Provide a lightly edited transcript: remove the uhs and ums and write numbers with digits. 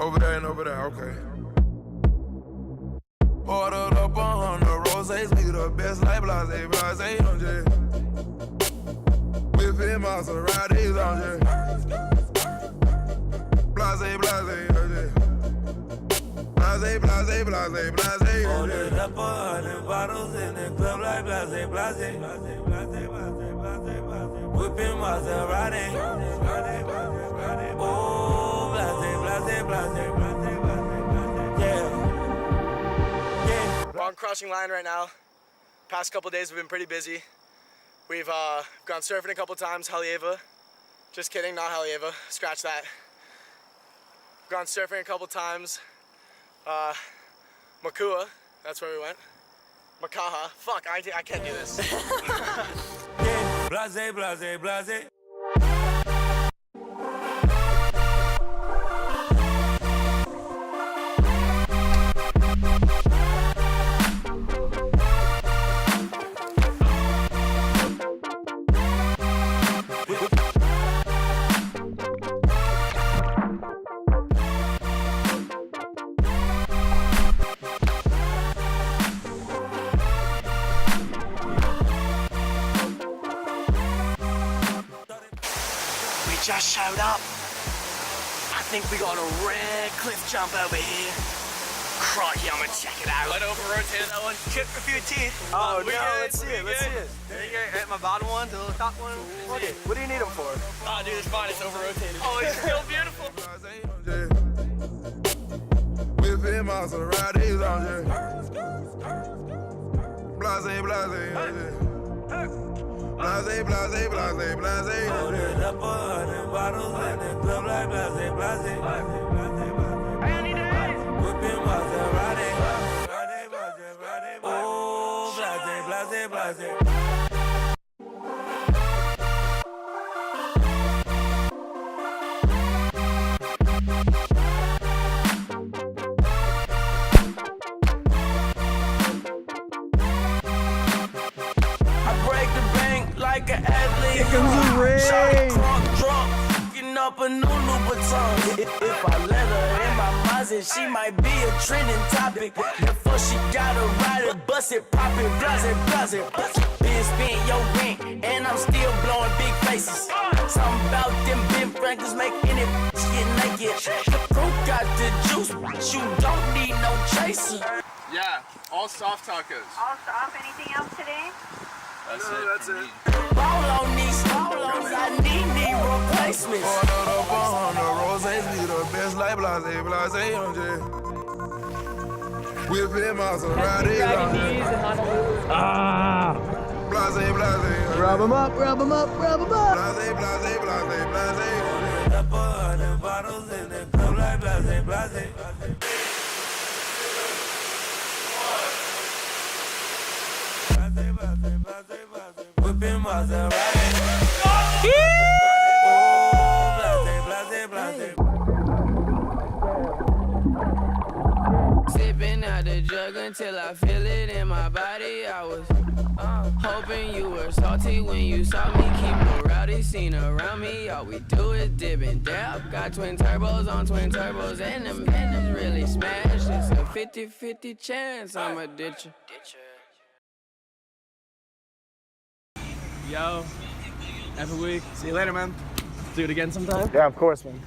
Over there and over there, okay. Ordered up 100 rosés, we the best like blase, blase, on J. Whipping Maseratis on J. Blase, blase, on J. Blase, blase, blase, blase, on J. Ordered up 100 bottles in the club like blase, blase, blase, blase, blase, blase, blase. Whipping Maserati. Oh, blase, blase, blase, blase, blase, yeah. We're on crossing line right now. Past couple days we've been pretty busy. We've gone surfing a couple times, Haljeva. Just kidding, not Haljeva, scratch that. Gone surfing a couple times. Makua, that's where we went. Makaha, fuck, I can't do this. Yeah. Blase, blase, blase. Just showed up. I think we got a rare cliff jump over here. Crikey, I'm gonna check it out. Let over rotate that one. Chip a few teeth. Oh no, let's see it, let's see it. There you go, at my bottom one to the top one. Okay, what do you need them for? Oh dude, it's fine, it's over rotated. Oh, it's still beautiful. Whipping Maseratis on J. Blase, blase, on J. Blase, blase, blase, blase. Ordered up 100 bottles in the club like blase, blase, blase, blase, blase. Whipping Maserati. Oh, blase, blase, blase. Like an athlete, here comes the rain. Fucking up a new Louboutin. If I let her in my Mazda, she might be a trending topic. Before she got a rider, bust it, pop it, blase, blase. Been spent your rent, and I'm still blowing big faces. Something about them Ben Franklin's making it get naked. The fruit got the juice, but you don't need no chaser. Yeah, all soft tacos. All soft. Anything else today? That's it. Ball on these stalls, I need replacements. Ordered up 100 rosés, we the best like blase, blase, on J. Whipping Maseratis on J. Blase, blase. Rub them up, rub them up, rub them up. Blase, blase, blase, blase. Ordered up 100 bottles in the club like blase, blase. Whipping Maserati. Blase, blase, blase. Sipping out the jug until I feel it in my body. I was hoping you were salty when you saw me. Keep a rowdy scene around me. All we do is dip and dab. Got twin turbos on twin turbos, and them engines really smash. It's a 50-50 chance I'ma ditch you. Yo, every week. See you later, man. Do it again sometime. Yeah, of course, man.